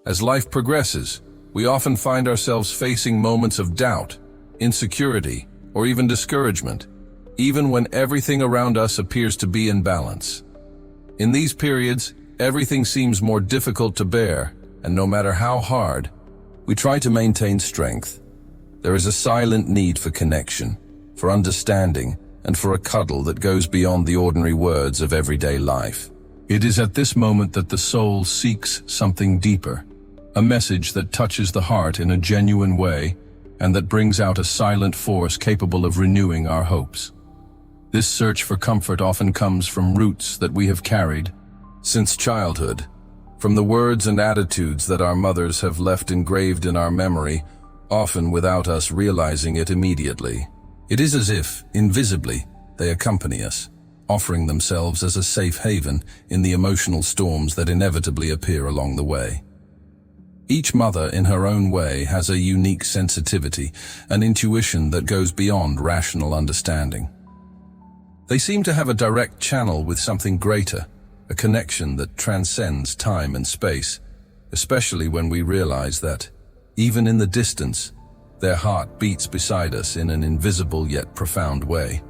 As life progresses, we often find ourselves facing moments of doubt, insecurity, or even discouragement, even when everything around us appears to be in balance. In these periods, everything seems more difficult to bear, and no matter how hard, we try to maintain strength. There is a silent need for connection, for understanding, and for a cuddle that goes beyond the ordinary words of everyday life. It is at this moment that the soul seeks something deeper, a message that touches the heart in a genuine way and that brings out a silent force capable of renewing our hopes. This search for comfort often comes from roots that we have carried since childhood, from the words and attitudes that our mothers have left engraved in our memory, often without us realizing it immediately. It is as if, invisibly, they accompany us, offering themselves as a safe haven in the emotional storms that inevitably appear along the way. Each mother, in her own way, has a unique sensitivity, an intuition that goes beyond rational understanding. They seem to have a direct channel with something greater, a connection that transcends time and space, especially when we realize that, even in the distance, their heart beats beside us in an invisible yet profound way.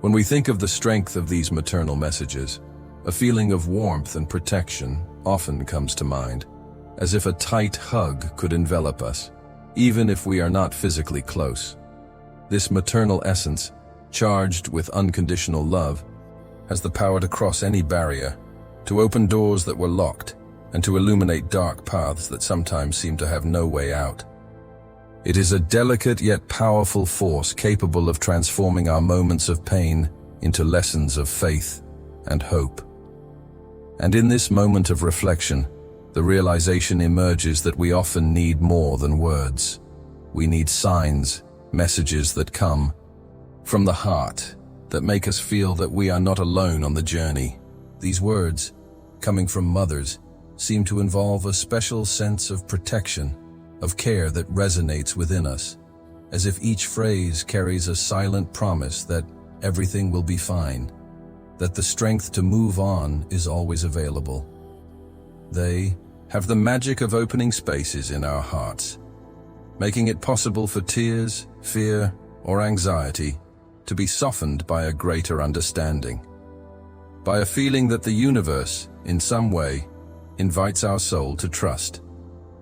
When we think of the strength of these maternal messages, a feeling of warmth and protection often comes to mind, as if a tight hug could envelop us, even if we are not physically close. This maternal essence, charged with unconditional love, has the power to cross any barrier, to open doors that were locked, and to illuminate dark paths that sometimes seem to have no way out. It is a delicate yet powerful force capable of transforming our moments of pain into lessons of faith and hope. And in this moment of reflection, the realization emerges that we often need more than words. We need signs, messages that come from the heart, that make us feel that we are not alone on the journey. These words, coming from mothers, seem to involve a special sense of protection, of care that resonates within us, as if each phrase carries a silent promise that everything will be fine, that the strength to move on is always available. They have the magic of opening spaces in our hearts, making it possible for tears, fear, or anxiety to be softened by a greater understanding, by a feeling that the universe, in some way, invites our soul to trust,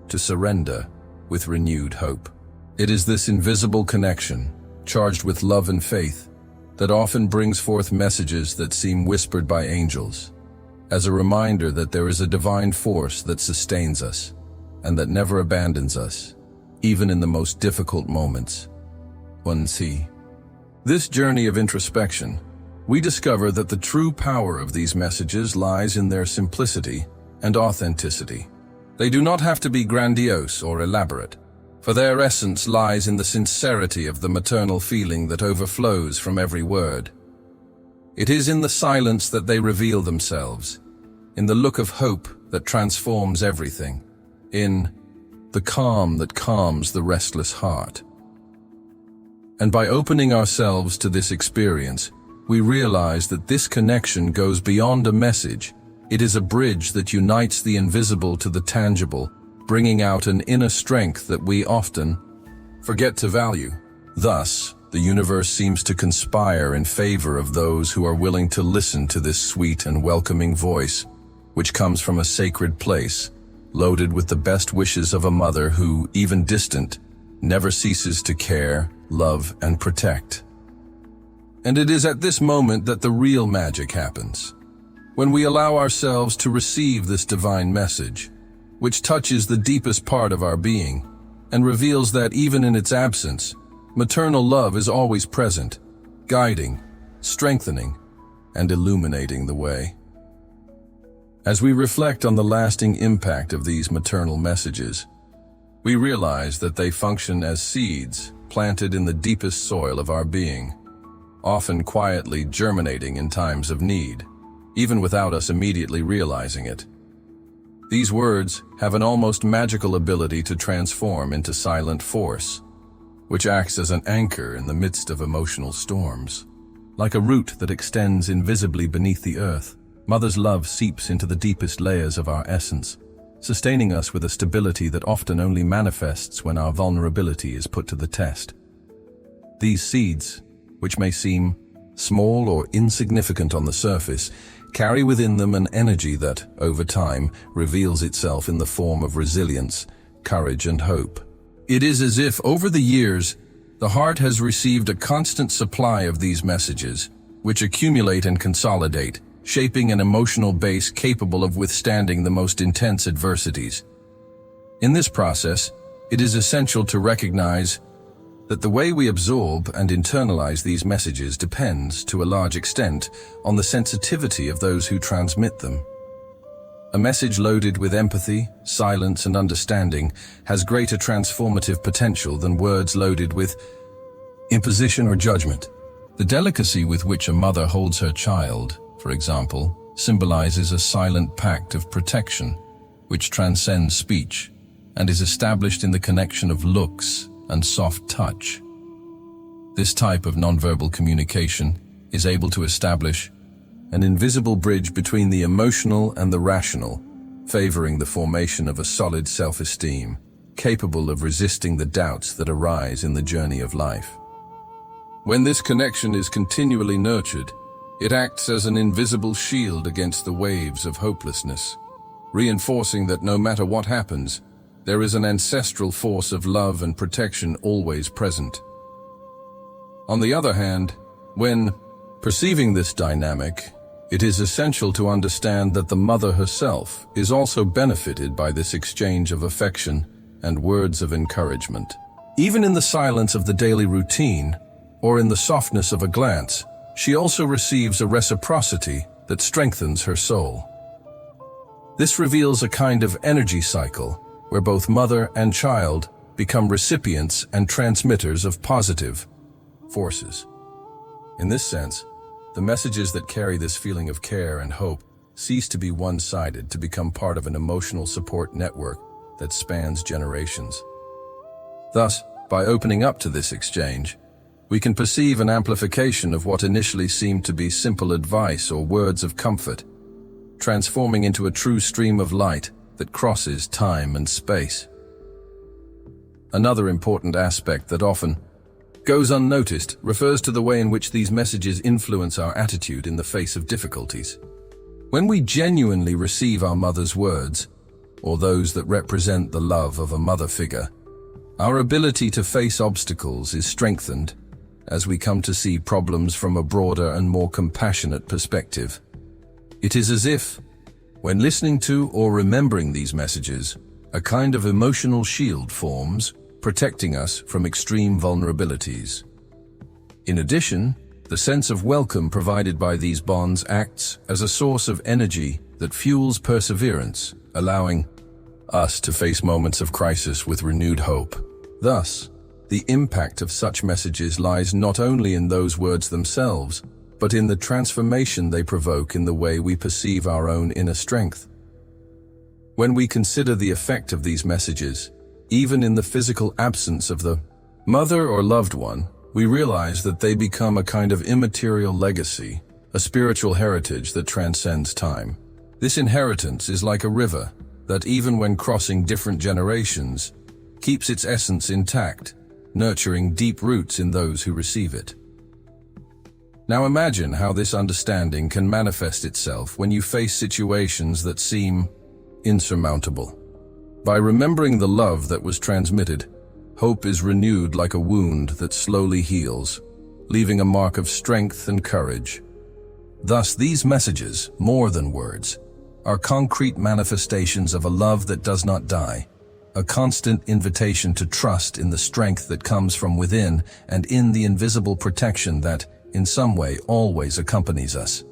to surrender with renewed hope. It is this invisible connection, charged with love and faith, that often brings forth messages that seem whispered by angels, as a reminder that there is a divine force that sustains us and that never abandons us, even in the most difficult moments. Jessee. This journey of introspection, we discover that the true power of these messages lies in their simplicity and authenticity. They do not have to be grandiose or elaborate, for their essence lies in the sincerity of the maternal feeling that overflows from every word. It is in the silence that they reveal themselves, in the look of hope that transforms everything, in the calm that calms the restless heart. And by opening ourselves to this experience, we realize that this connection goes beyond a message. It is a bridge that unites the invisible to the tangible, bringing out an inner strength that we often forget to value. Thus, the universe seems to conspire in favor of those who are willing to listen to this sweet and welcoming voice, which comes from a sacred place, loaded with the best wishes of a mother who, even distant, never ceases to care, love, and protect. And it is at this moment that the real magic happens, when we allow ourselves to receive this divine message, which touches the deepest part of our being, and reveals that even in its absence, maternal love is always present, guiding, strengthening, and illuminating the way. As we reflect on the lasting impact of these maternal messages, we realize that they function as seeds planted in the deepest soil of our being, often quietly germinating in times of need, even without us immediately realizing it. These words have an almost magical ability to transform into silent force, which acts as an anchor in the midst of emotional storms. Like a root that extends invisibly beneath the earth, Mother's love seeps into the deepest layers of our essence, sustaining us with a stability that often only manifests when our vulnerability is put to the test. These seeds, which may seem small or insignificant on the surface, carry within them an energy that, over time, reveals itself in the form of resilience, courage, and hope. It is as if, over the years, the heart has received a constant supply of these messages, which accumulate and consolidate, shaping an emotional base capable of withstanding the most intense adversities. In this process, it is essential to recognize that the way we absorb and internalize these messages depends, to a large extent, on the sensitivity of those who transmit them. A message loaded with empathy, silence, and understanding has greater transformative potential than words loaded with imposition or judgment. The delicacy with which a mother holds her child, for example, symbolizes a silent pact of protection, which transcends speech and is established in the connection of looks and soft touch. This type of nonverbal communication is able to establish an invisible bridge between the emotional and the rational, favoring the formation of a solid self-esteem, capable of resisting the doubts that arise in the journey of life. When this connection is continually nurtured, it acts as an invisible shield against the waves of hopelessness, reinforcing that no matter what happens, there is an ancestral force of love and protection always present. On the other hand, when perceiving this dynamic, it is essential to understand that the mother herself is also benefited by this exchange of affection and words of encouragement. Even in the silence of the daily routine, or in the softness of a glance, she also receives a reciprocity that strengthens her soul. This reveals a kind of energy cycle where both mother and child become recipients and transmitters of positive forces. In this sense, the messages that carry this feeling of care and hope cease to be one-sided to become part of an emotional support network that spans generations. Thus, by opening up to this exchange, we can perceive an amplification of what initially seemed to be simple advice or words of comfort, transforming into a true stream of light that crosses time and space. Another important aspect that often goes unnoticed refers to the way in which these messages influence our attitude in the face of difficulties. When we genuinely receive our mother's words, or those that represent the love of a mother figure, our ability to face obstacles is strengthened as we come to see problems from a broader and more compassionate perspective. It is as if, when listening to or remembering these messages, a kind of emotional shield forms, protecting us from extreme vulnerabilities. In addition, the sense of welcome provided by these bonds acts as a source of energy that fuels perseverance, allowing us to face moments of crisis with renewed hope. Thus, the impact of such messages lies not only in those words themselves, but in the transformation they provoke in the way we perceive our own inner strength. When we consider the effect of these messages, even in the physical absence of the mother or loved one, we realize that they become a kind of immaterial legacy, a spiritual heritage that transcends time. This inheritance is like a river that, even when crossing different generations, keeps its essence intact, nurturing deep roots in those who receive it. Now imagine how this understanding can manifest itself when you face situations that seem insurmountable. By remembering the love that was transmitted, hope is renewed like a wound that slowly heals, leaving a mark of strength and courage. Thus, these messages, more than words, are concrete manifestations of a love that does not die, a constant invitation to trust in the strength that comes from within and in the invisible protection that, in some way, always accompanies us.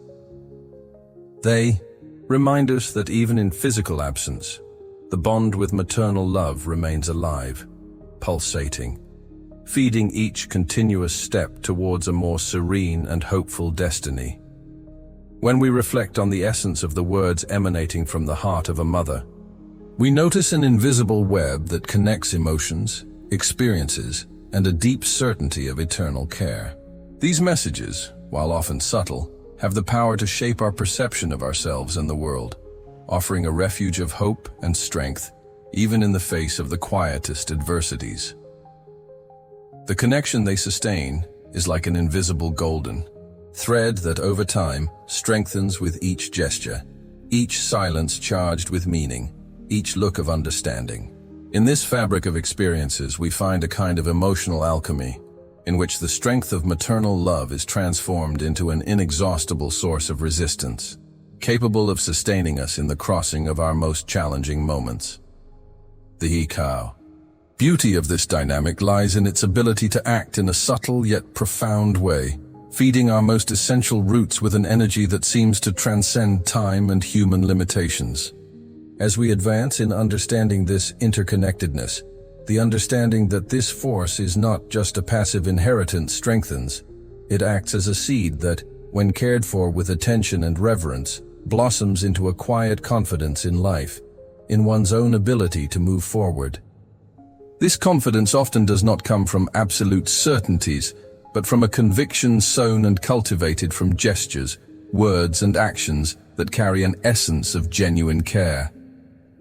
They remind us that even in physical absence, the bond with maternal love remains alive, pulsating, feeding each continuous step towards a more serene and hopeful destiny. When we reflect on the essence of the words emanating from the heart of a mother, we notice an invisible web that connects emotions, experiences, and a deep certainty of eternal care. These messages, while often subtle, have the power to shape our perception of ourselves and the world, offering a refuge of hope and strength, even in the face of the quietest adversities. The connection they sustain is like an invisible golden thread that over time strengthens with each gesture, each silence charged with meaning, each look of understanding. In this fabric of experiences, we find a kind of emotional alchemy, in which the strength of maternal love is transformed into an inexhaustible source of resistance, capable of sustaining us in the crossing of our most challenging moments. The ikaw. Beauty of this dynamic lies in its ability to act in a subtle yet profound way, feeding our most essential roots with an energy that seems to transcend time and human limitations. As we advance in understanding this interconnectedness, the understanding that this force is not just a passive inheritance strengthens. It acts as a seed that, when cared for with attention and reverence, blossoms into a quiet confidence in life, in one's own ability to move forward. This confidence often does not come from absolute certainties, but from a conviction sown and cultivated from gestures, words, and actions that carry an essence of genuine care.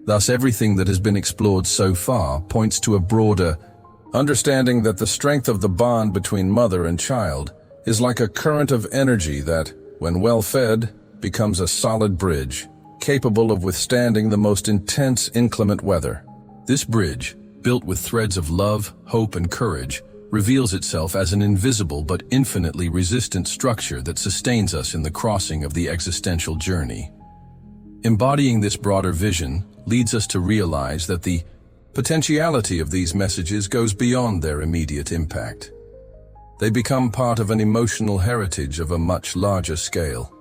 Thus, everything that has been explored so far points to a broader understanding that the strength of the bond between mother and child is like a current of energy that, when well fed, becomes a solid bridge, capable of withstanding the most intense inclement weather. This bridge, built with threads of love, hope, and courage, reveals itself as an invisible but infinitely resistant structure that sustains us in the crossing of the existential journey. Embodying this broader vision leads us to realize that the potentiality of these messages goes beyond their immediate impact. They become part of an emotional heritage of a much larger scale,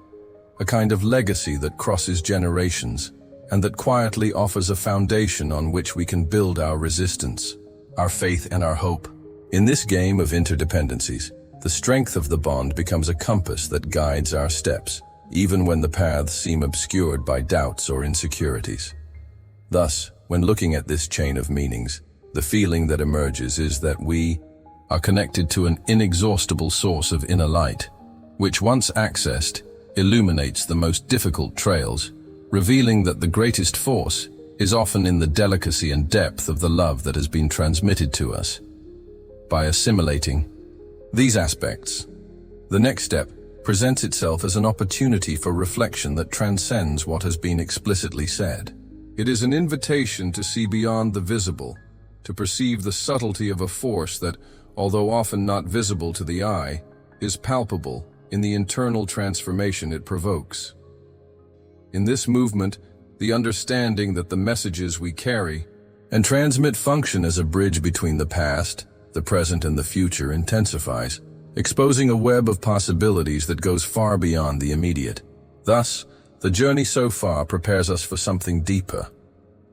a kind of legacy that crosses generations and that quietly offers a foundation on which we can build our resistance, our faith, and our hope. In this game of interdependencies, the strength of the bond becomes a compass that guides our steps, even when the paths seem obscured by doubts or insecurities. Thus, when looking at this chain of meanings, the feeling that emerges is that we are connected to an inexhaustible source of inner light, which once accessed, illuminates the most difficult trails, revealing that the greatest force is often in the delicacy and depth of the love that has been transmitted to us. By assimilating these aspects, the next step presents itself as an opportunity for reflection that transcends what has been explicitly said. It is an invitation to see beyond the visible, to perceive the subtlety of a force that, although often not visible to the eye, is palpable in the internal transformation it provokes. In this movement, the understanding that the messages we carry and transmit function as a bridge between the past, the present, and the future intensifies, exposing a web of possibilities that goes far beyond the immediate. Thus, the journey so far prepares us for something deeper,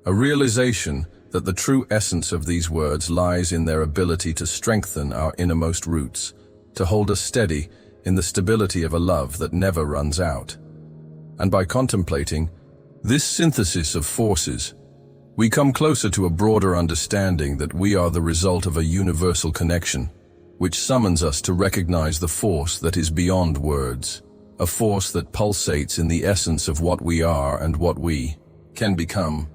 a realization that the true essence of these words lies in their ability to strengthen our innermost roots, to hold us steady in the stability of a love that never runs out. And by contemplating this synthesis of forces, we come closer to a broader understanding that we are the result of a universal connection, which summons us to recognize the force that is beyond words, a force that pulsates in the essence of what we are and what we can become.